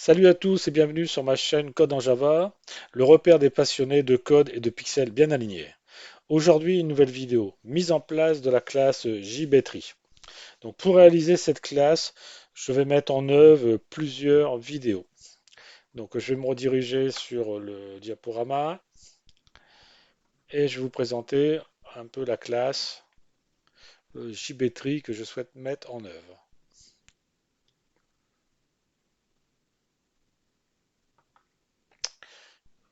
Salut à tous et bienvenue sur ma chaîne Code en Java, le repère des passionnés de code et de pixels bien alignés. Aujourd'hui, une nouvelle vidéo, mise en place de la classe JBetry. Donc pour réaliser cette classe, je vais mettre en œuvre plusieurs vidéos. Donc je vais me rediriger sur le diaporama et je vais vous présenter un peu la classe JBetry que je souhaite mettre en œuvre.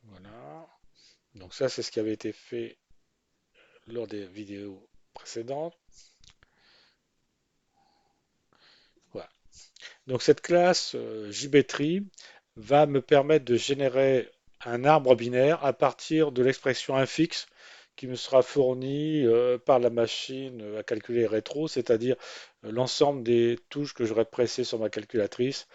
Voilà. Donc ça, c'est ce qui avait été fait lors des vidéos précédentes. Voilà. Donc cette classe JBtree va me permettre de générer un arbre binaire à partir de l'expression infixe qui me sera fournie par la machine à calculer rétro, c'est-à-dire l'ensemble des touches que j'aurais pressées sur ma calculatrice.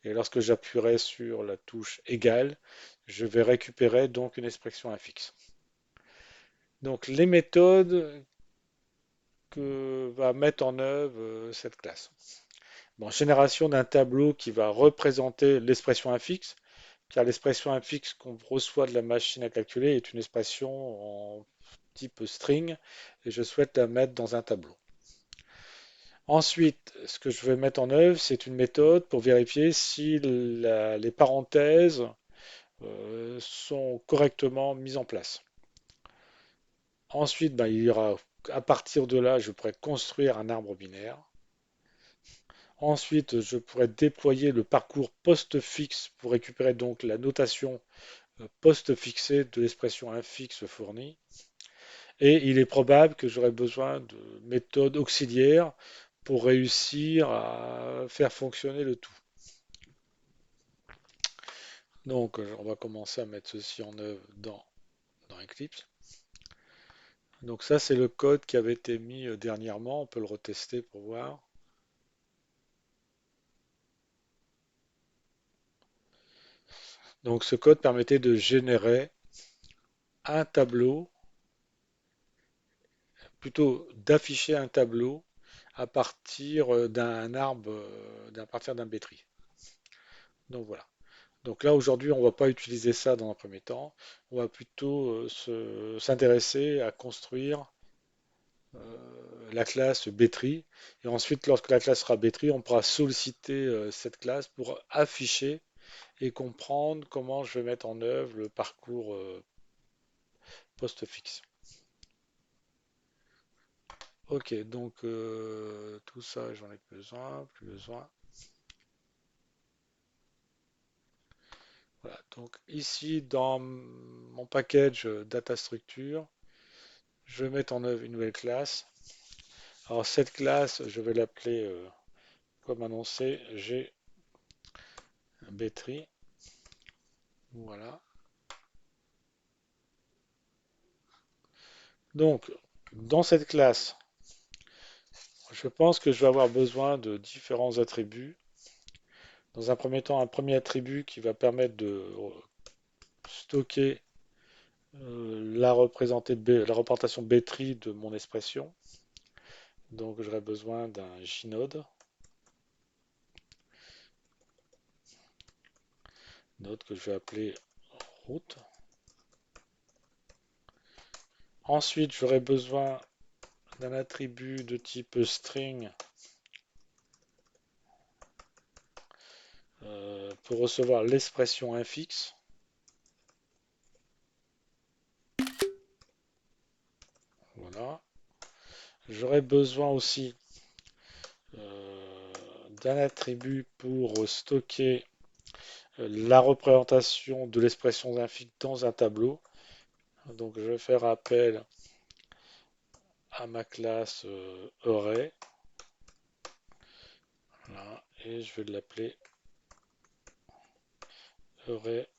Et lorsque j'appuierai sur la touche égale, je vais récupérer donc une expression infixe. Donc les méthodes que va mettre en œuvre cette classe. Bon, génération d'un tableau qui va représenter l'expression infixe, car l'expression infixe qu'on reçoit de la machine à calculer est une expression en type string, et je souhaite la mettre dans un tableau. Ensuite, ce que je vais mettre en œuvre, c'est une méthode pour vérifier si les parenthèses sont correctement mises en place. Ensuite, ben, il y aura, à partir de là, je pourrai construire un arbre binaire. Ensuite, je pourrais déployer le parcours postfixe pour récupérer donc la notation postfixée de l'expression infixe fournie. Et il est probable que j'aurai besoin de méthodes auxiliaires pour réussir à faire fonctionner le tout. Donc, on va commencer à mettre ceci en œuvre dans Eclipse. Donc ça, c'est le code qui avait été mis dernièrement. On peut le retester pour voir. Donc ce code permettait de générer un tableau, plutôt d'afficher un tableau à partir d'un arbre, à partir d'un B-tree. Donc voilà. Donc là, aujourd'hui, on ne va pas utiliser ça dans un premier temps. On va plutôt s'intéresser à construire la classe B-tree. Et ensuite, lorsque la classe sera B-tree, on pourra solliciter cette classe pour afficher et comprendre comment je vais mettre en œuvre le parcours postfixe. Ok, donc tout ça, j'en ai besoin, plus besoin. Voilà, donc ici, dans mon package data structure, je vais mettre en œuvre une nouvelle classe. Alors cette classe, je vais l'appeler, comme annoncé, GBtree. Voilà. Donc, dans cette classe, je pense que je vais avoir besoin de différents attributs. Dans un premier temps, un premier attribut qui va permettre de stocker la représentation B-tree de mon expression. Donc j'aurai besoin d'un J-node, node que je vais appeler route. Ensuite, j'aurai besoin d'un attribut de type string pour recevoir l'expression infixe. Voilà. J'aurai besoin aussi d'un attribut pour stocker la représentation de l'expression infixe dans un tableau. Donc je vais faire appel à ma classe array. Voilà. Et je vais l'appeler array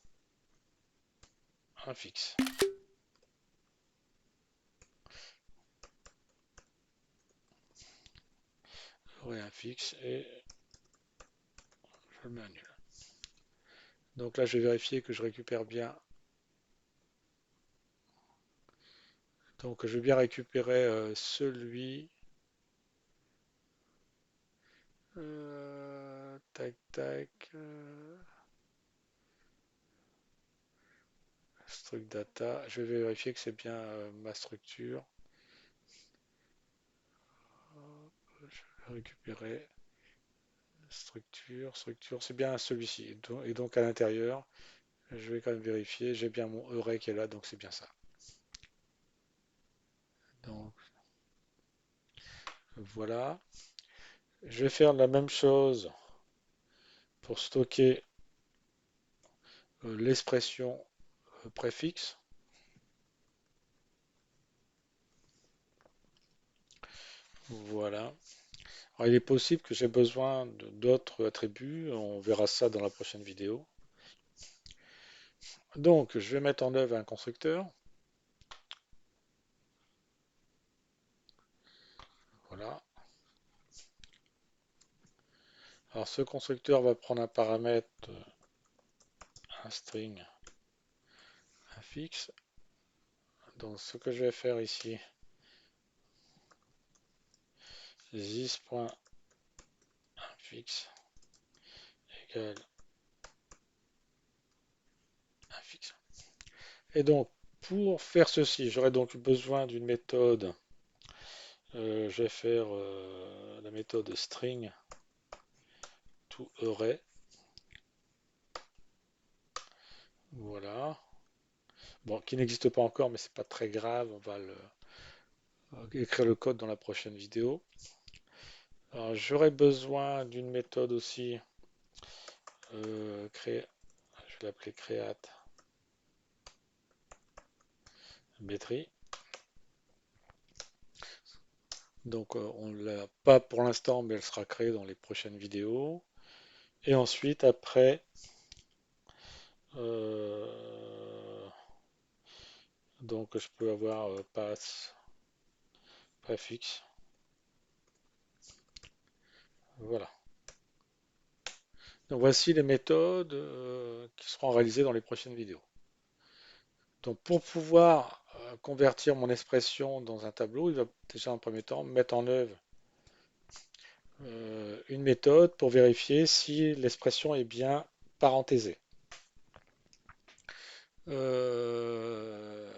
infixe. Array infixe et je le mets à nul. Donc là, je vais vérifier que je récupère bien. Donc je vais bien récupérer celui. Tac tac. Struct data. Je vais vérifier que c'est bien ma structure. Je vais récupérer structure, c'est bien celui-ci. Et donc à l'intérieur, je vais quand même vérifier. J'ai bien mon array qui est là, donc c'est bien ça. Donc voilà. Je vais faire la même chose pour stocker l'expression préfixe. Voilà. Alors, il est possible que j'ai besoin d'autres attributs. On verra ça dans la prochaine vidéo. Donc, je vais mettre en œuvre un constructeur. Voilà. Alors, ce constructeur va prendre un paramètre, un string, un fixe. Donc, ce que je vais faire ici, this.fixe égale un fixe. Et donc, pour faire ceci, j'aurai donc besoin d'une méthode. Je vais faire la méthode string to array. Voilà. Bon, qui n'existe pas encore, mais c'est pas très grave. On va écrire le code dans la prochaine vidéo. Alors, j'aurai besoin d'une méthode aussi. Je vais l'appeler create metry. Donc, on ne l'a pas pour l'instant, mais elle sera créée dans les prochaines vidéos. Et ensuite, après, euh, donc je peux avoir pass préfixe. Voilà. Donc voici les méthodes qui seront réalisées dans les prochaines vidéos. Donc pour pouvoir convertir mon expression dans un tableau, il va déjà en premier temps mettre en œuvre une méthode pour vérifier si l'expression est bien parenthésée. Euh,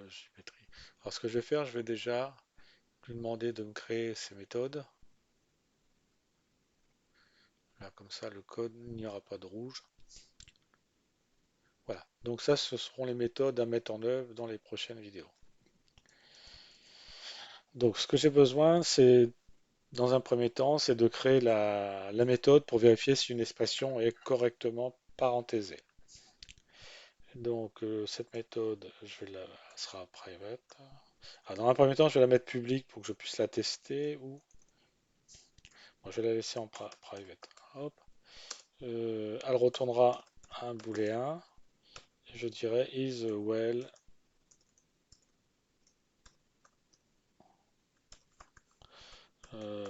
Géométrie. Alors ce que je vais faire, je vais déjà lui demander de me créer ces méthodes. Là, comme ça, le code, il n'y aura pas de rouge. Voilà. Donc ça, ce seront les méthodes à mettre en œuvre dans les prochaines vidéos. Donc ce que j'ai besoin, c'est dans un premier temps, c'est de créer la méthode pour vérifier si une expression est correctement parenthésée. Donc cette méthode, elle sera private. Alors, dans un premier temps, je vais la mettre publique pour que je puisse la tester ou bon, je vais la laisser en private. Hop. Elle retournera un booléen. Je dirais is well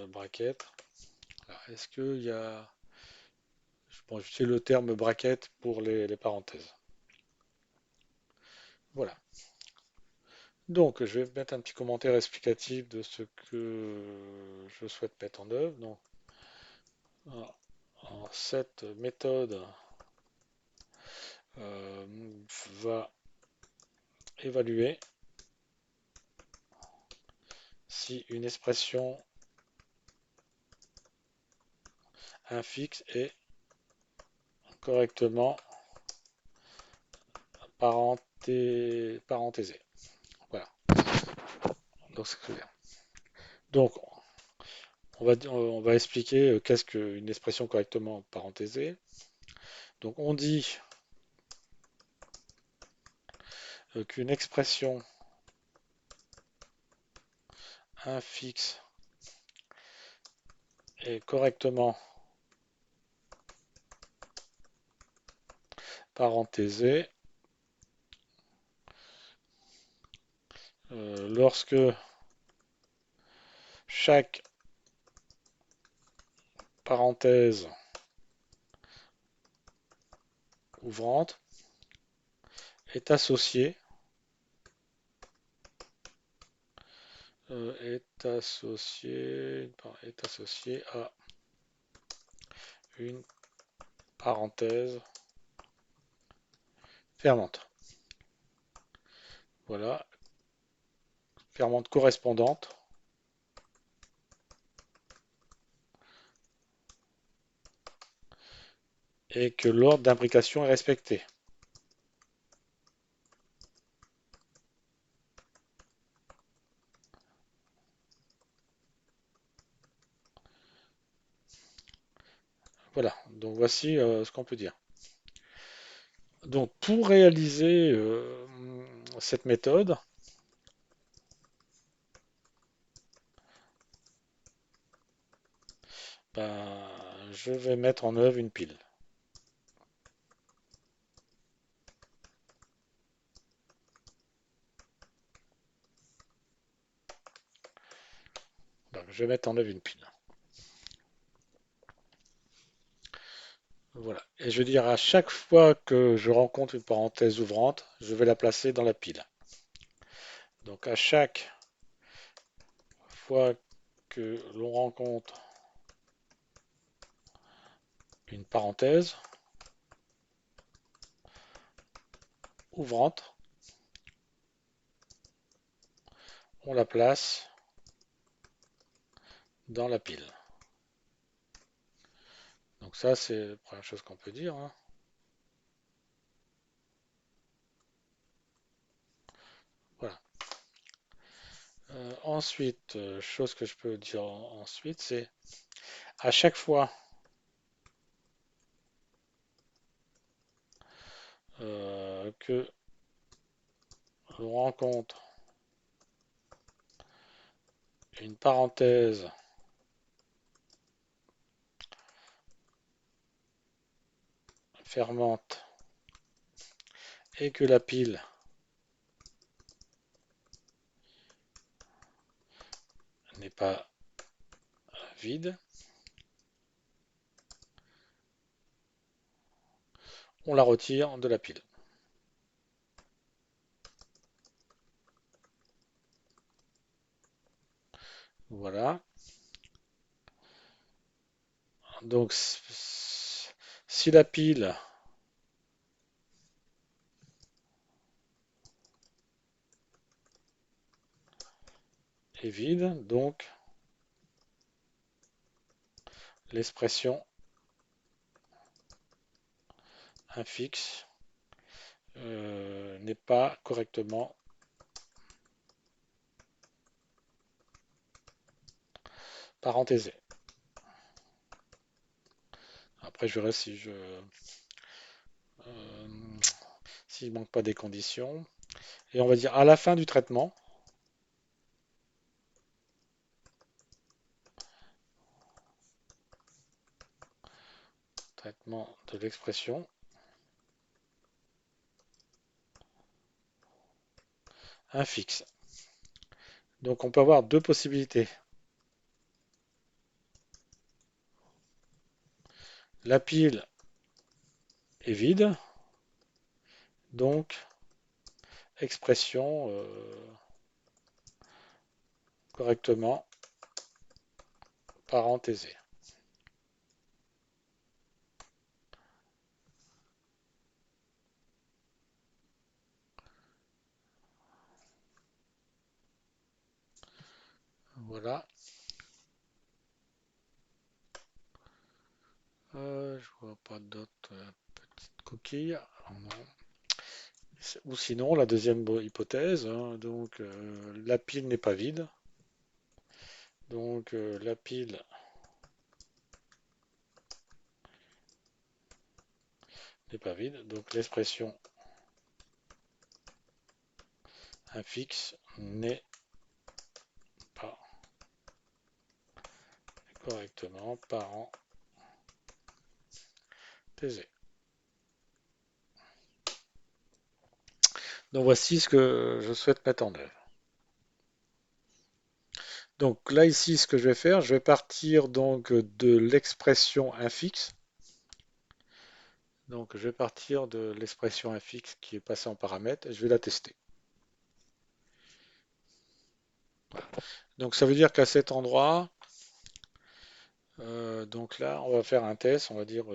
bracket. Est-ce qu'il y a bon, j'utilise le terme bracket pour les parenthèses. Voilà. Donc, je vais mettre un petit commentaire explicatif de ce que je souhaite mettre en œuvre. Donc, cette méthode euh, va évaluer si une expression infixe est correctement parenthésée. Voilà. Donc, c'est clair. Donc, on va expliquer qu'est-ce qu'une expression correctement parenthésée. Donc, on dit qu'une expression infixe est correctement parenthésée lorsque chaque parenthèse ouvrante est associée à une parenthèse fermante. Voilà, fermante correspondante et que l'ordre d'imbrication est respecté. Voilà, donc voici ce qu'on peut dire. Donc pour réaliser cette méthode, ben, je vais mettre en œuvre une pile. Donc, je vais mettre en œuvre une pile. Voilà. Et je veux dire, à chaque fois que je rencontre une parenthèse ouvrante, je vais la placer dans la pile. Donc à chaque fois que l'on rencontre une parenthèse ouvrante, on la place dans la pile. Donc ça, c'est la première chose qu'on peut dire, hein. Voilà. Ensuite, chose que je peux dire ensuite, c'est à chaque fois que l'on rencontre une parenthèse fermante et que la pile n'est pas vide, on la retire de la pile. Voilà. Donc si la pile est vide, donc l'expression infixe n'est pas correctement parenthésée. Après, je verrai si s'il manque pas des conditions. Et on va dire à la fin du traitement, traitement de l'expression infixe. Donc on peut avoir deux possibilités. La pile est vide, donc expression correctement parenthésée. Voilà. Je vois pas d'autres petites coquilles. Ou sinon, la deuxième hypothèse, hein, donc la pile n'est pas vide. Donc la pile n'est pas vide. Donc l'expression infixe n'est pas correctement parenthésée. Donc voici ce que je souhaite mettre en œuvre. Donc là ici, ce que je vais faire, je vais partir donc de l'expression infixe. Donc je vais partir de l'expression infixe qui est passée en paramètre et je vais la tester. Donc ça veut dire qu'à cet endroit, donc là, on va faire un test, on va dire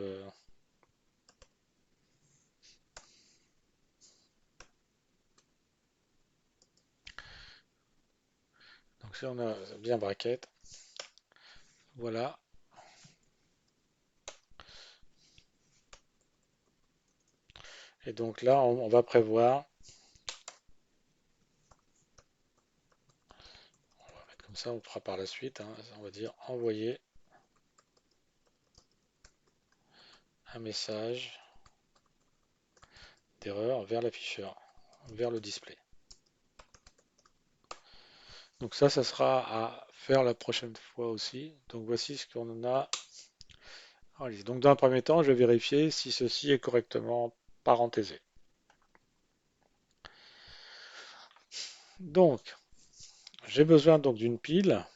Donc si on a bien bracket, voilà. Et donc là, on va prévoir, on va mettre comme ça, on le fera par la suite, hein, on va dire envoyer un message d'erreur vers l'afficheur, vers le display. Donc ça sera à faire la prochaine fois aussi. Donc voici ce qu'on a. Allez, donc dans un premier temps, je vais vérifier si ceci est correctement parenthésé. Donc, j'ai besoin donc d'une pile.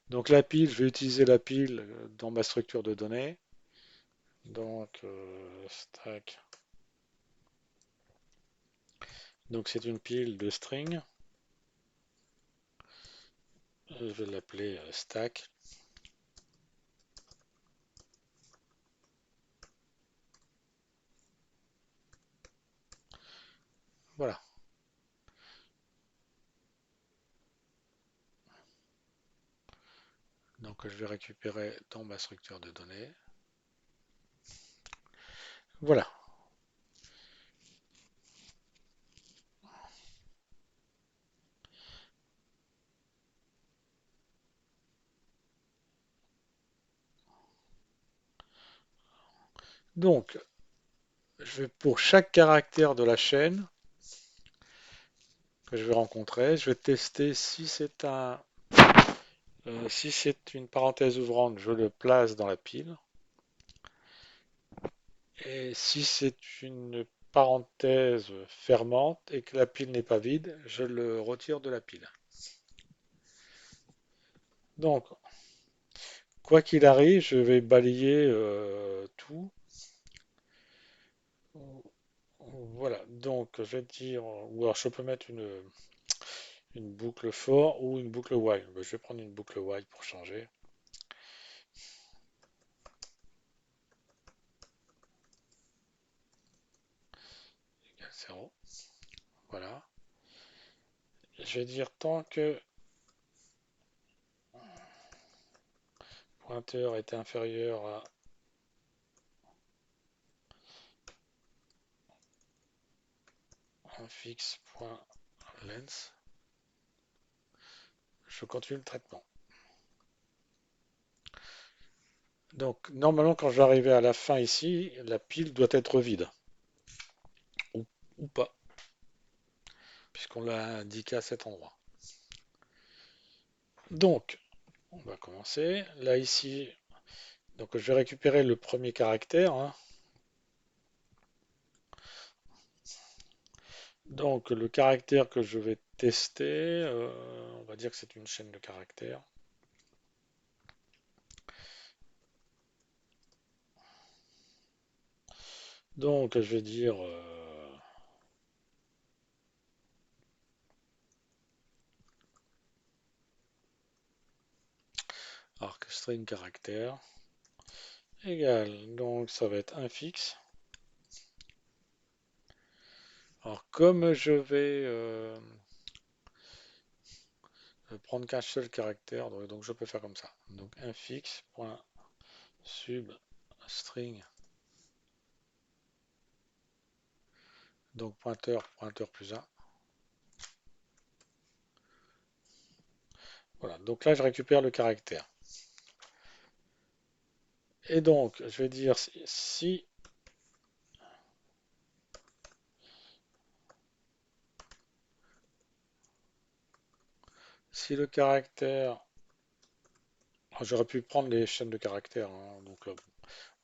Donc la pile, je vais utiliser la pile dans ma structure de données. Donc stack. Donc c'est une pile de string. Je vais l'appeler stack. Voilà. Donc je vais récupérer dans ma structure de données. Voilà. Donc, je vais pour chaque caractère de la chaîne que je vais rencontrer, je vais tester si c'est une parenthèse ouvrante, je le place dans la pile. Et si c'est une parenthèse fermante et que la pile n'est pas vide, je le retire de la pile. Donc, quoi qu'il arrive, je vais balayer tout. Voilà, donc je vais dire, ou alors je peux mettre une boucle for ou une boucle while. Ben, je vais prendre une boucle while pour changer. Égal 0. Voilà. Je vais dire tant que pointeur est inférieur à un fixe.length, je continue le traitement. Donc, normalement, quand je vais arriver à la fin ici, la pile doit être vide. Ou, ou pas, puisqu'on l'a indiqué à cet endroit. Donc, on va commencer. Là, ici, donc je vais récupérer le premier caractère, hein. Donc, le caractère que je vais tester, on va dire que c'est une chaîne de caractères. Donc, je vais dire arc string caractère égal. Donc, ça va être un fixe. Alors, comme je vais prendre qu'un seul caractère, donc je peux faire comme ça. Donc, un fixe point sub string. Donc, pointeur plus un. Voilà, donc là, je récupère le caractère. Et donc, je vais dire si le caractère. J'aurais pu prendre les chaînes de caractères, hein, donc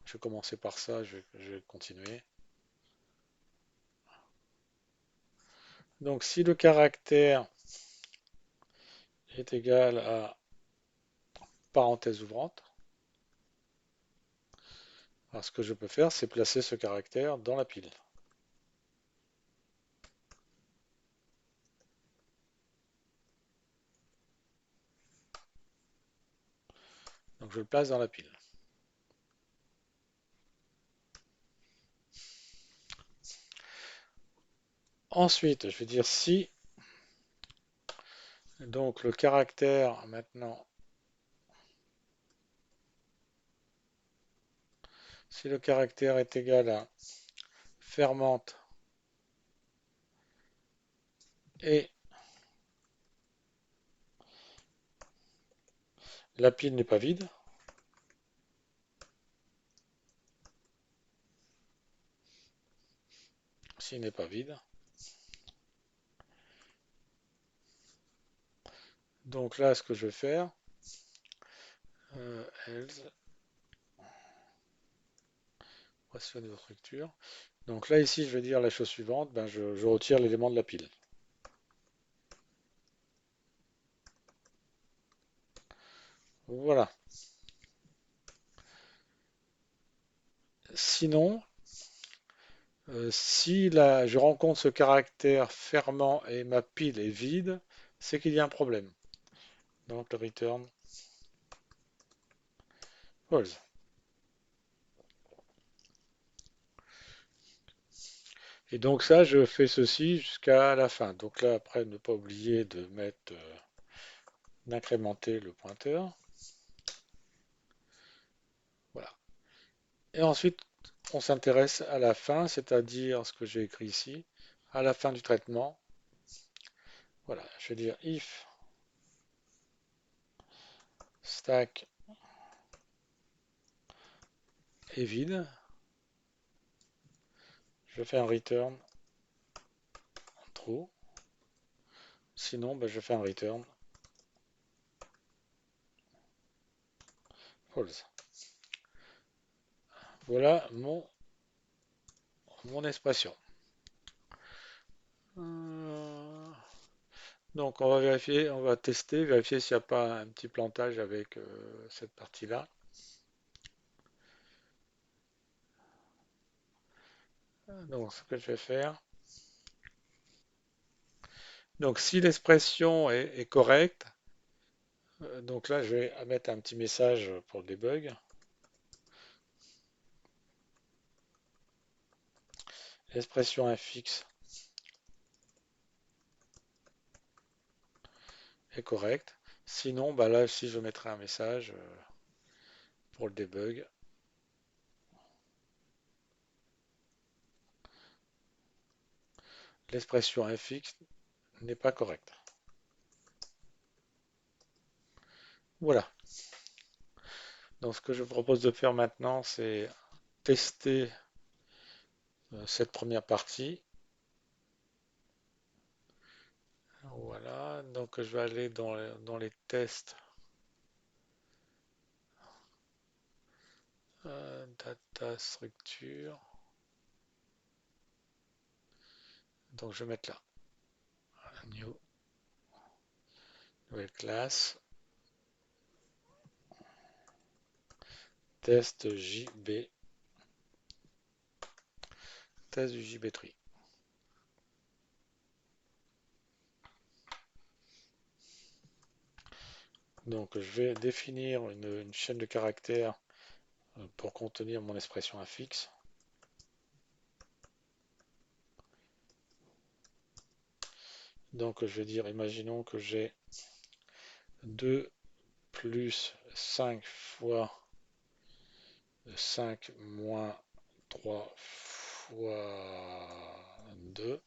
je vais commencer par ça, je vais continuer. Donc, si le caractère est égal à parenthèse ouvrante, alors ce que je peux faire, c'est placer ce caractère dans la pile. Donc, je le place dans la pile. Ensuite, je vais dire si Donc le caractère maintenant, si le caractère est égal à fermente et la pile n'est pas vide, s'il n'est pas vide, donc là ce que je vais faire, else, voici la structure. Donc là ici je vais dire la chose suivante, ben, je retire l'élément de la pile. Voilà. Sinon, si là, je rencontre ce caractère fermant et ma pile est vide, c'est qu'il y a un problème. Donc le return false. Et donc ça, je fais ceci jusqu'à la fin. Donc là, après, ne pas oublier de mettre, d'incrémenter le pointeur. Voilà. Et ensuite, on s'intéresse à la fin, c'est-à-dire ce que j'ai écrit ici, à la fin du traitement. Voilà, je vais dire if stack est vide, je fais un return true. Sinon, ben, je fais un return false. Voilà mon expression. Euh, Donc on va vérifier, on va tester, vérifier s'il n'y a pas un petit plantage avec cette partie-là. Donc ce que je vais faire. Donc si l'expression est correcte, donc là je vais mettre un petit message pour le debug. L'expression infixe est correcte. Sinon, bah là si je mettrai un message pour le debug. L'expression infixe n'est pas correcte. Voilà. Donc ce que je vous propose de faire maintenant, c'est tester cette première partie. Voilà, donc je vais aller dans les tests, data structure. Donc je vais mettre là, new, nouvelle classe, test JB, test du JB tree. Donc je vais définir une chaîne de caractères pour contenir mon expression infixe. Donc je vais dire, imaginons que j'ai 2 plus 5 fois 5 moins 3 fois 2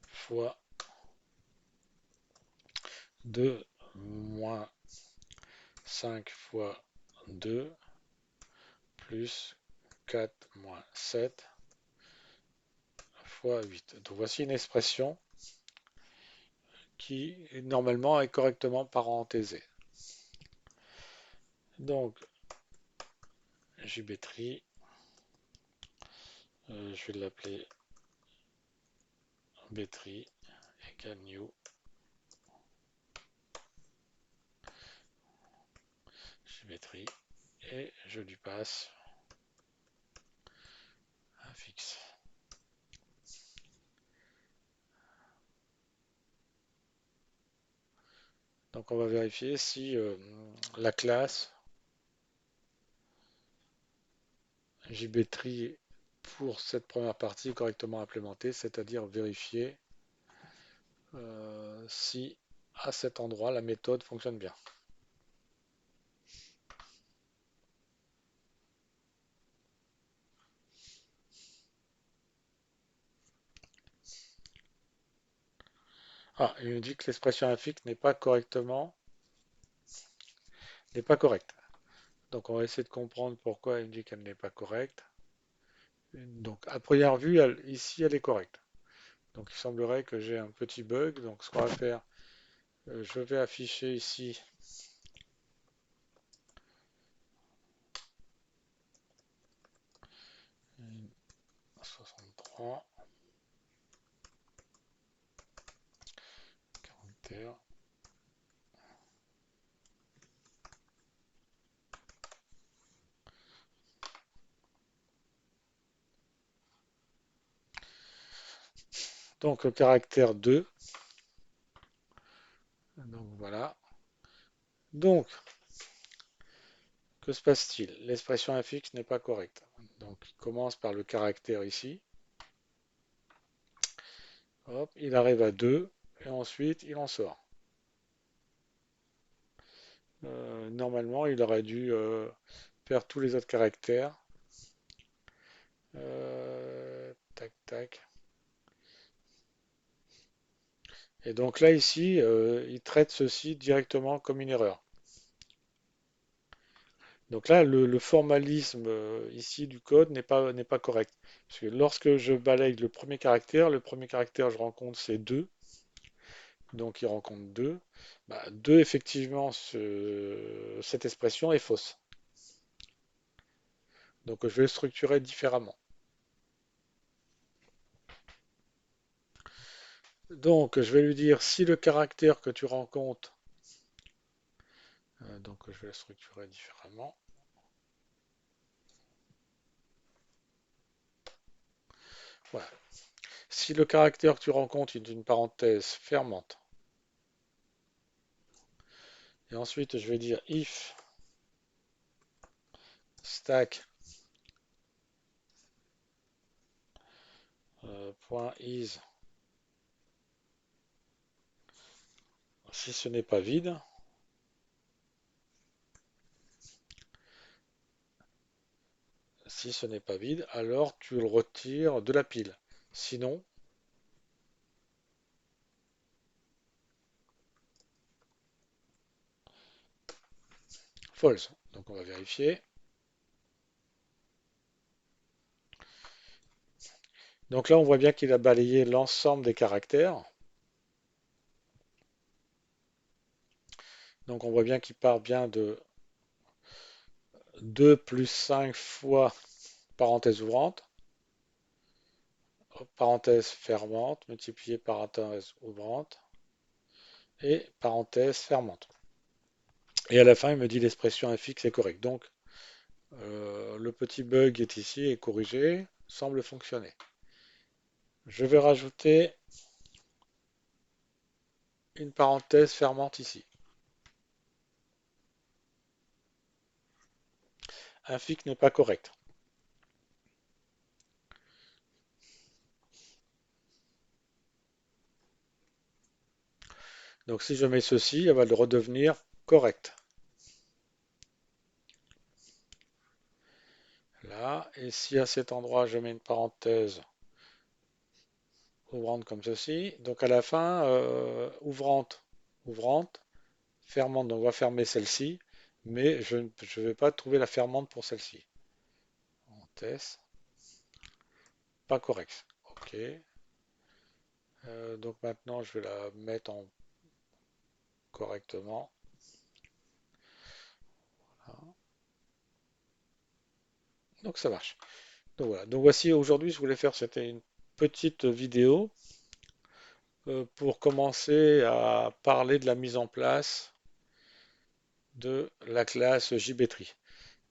fois 2 moins 5 fois 2 plus 4 moins 7 fois 8. Donc voici une expression qui normalement est correctement parenthésée. Donc JB-tree, je vais l'appeler btree égale new JB-tree et je lui passe un fixe. Donc on va vérifier si la classe JB-tree pour cette première partie est correctement implémentée, c'est-à-dire vérifier si à cet endroit la méthode fonctionne bien. Ah, il me dit que l'expression infixe n'est pas correcte. Donc on va essayer de comprendre pourquoi il me dit qu'elle n'est pas correcte. Donc à première vue, ici elle est correcte. Donc il semblerait que j'ai un petit bug. Donc ce qu'on va faire, je vais afficher ici 63 caractères. Donc le caractère 2. Donc voilà. Donc, que se passe-t-il? L'expression infixe n'est pas correcte. Donc il commence par le caractère ici. Hop, il arrive à 2 et ensuite il en sort. Normalement, il aurait dû faire tous les autres caractères. Tac, tac. Et donc là, ici, il traite ceci directement comme une erreur. Donc là, le formalisme ici du code n'est pas correct. Parce que lorsque je balaye le premier caractère, je rencontre c'est 2. Donc il rencontre 2. Bah, 2, effectivement, cette expression est fausse. Donc je vais le structurer différemment. Donc je vais lui dire si le caractère que tu rencontres, donc je vais le structurer différemment. Voilà. Si le caractère que tu rencontres est une parenthèse fermante, et ensuite je vais dire if stack .is, si ce n'est pas vide, si ce n'est pas vide, alors tu le retires de la pile. Sinon, false. Donc on va vérifier. Donc là, on voit bien qu'il a balayé l'ensemble des caractères. Donc on voit bien qu'il part bien de 2 plus 5 fois parenthèse ouvrante, parenthèse fermante, multiplié par parenthèse ouvrante, et parenthèse fermante. Et à la fin, il me dit l'expression infixe est correcte. Donc, le petit bug est ici, est corrigé, semble fonctionner. Je vais rajouter une parenthèse fermante ici. Infixe n'est pas correct. Donc si je mets ceci, elle va le redevenir correct. Là, et si à cet endroit je mets une parenthèse ouvrante comme ceci, donc à la fin, ouvrante, ouvrante, fermante, donc on va fermer celle-ci, mais je ne vais pas trouver la fermante pour celle-ci. Parenthèse, pas correct. Ok. Donc maintenant, je vais la mettre en correctement. Voilà. Donc ça marche. Donc voilà. Donc voici aujourd'hui, je voulais faire, c'était une petite vidéo pour commencer à parler de la mise en place de la classe JBtree.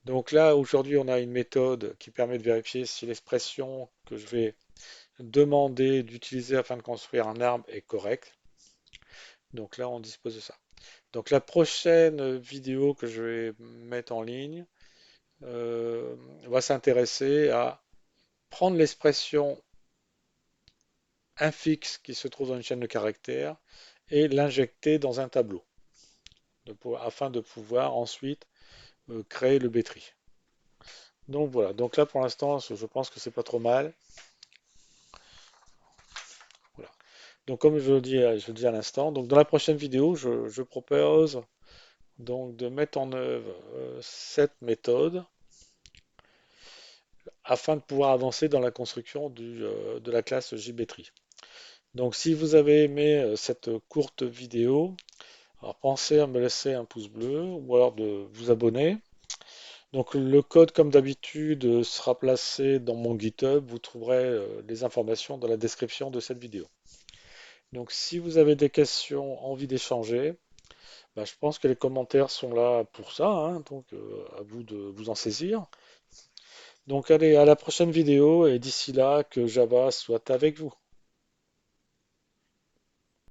Donc là, aujourd'hui, on a une méthode qui permet de vérifier si l'expression que je vais demander d'utiliser afin de construire un arbre est correcte. Donc là, on dispose de ça. Donc la prochaine vidéo que je vais mettre en ligne va s'intéresser à prendre l'expression un fixe qui se trouve dans une chaîne de caractères et l'injecter dans un tableau afin de pouvoir ensuite créer le B-tree. Donc voilà, donc là pour l'instant je pense que c'est pas trop mal. Voilà. Donc comme je le dis à l'instant, donc dans la prochaine vidéo, je propose donc de mettre en œuvre cette méthode afin de pouvoir avancer dans la construction de la classe JB-Tree. Donc si vous avez aimé cette courte vidéo, alors pensez à me laisser un pouce bleu ou alors de vous abonner. Donc le code, comme d'habitude, sera placé dans mon GitHub. Vous trouverez les informations dans la description de cette vidéo. Donc si vous avez des questions, envie d'échanger, bah, je pense que les commentaires sont là pour ça, hein, donc à vous de vous en saisir. Donc allez, à la prochaine vidéo et d'ici là, que Java soit avec vous.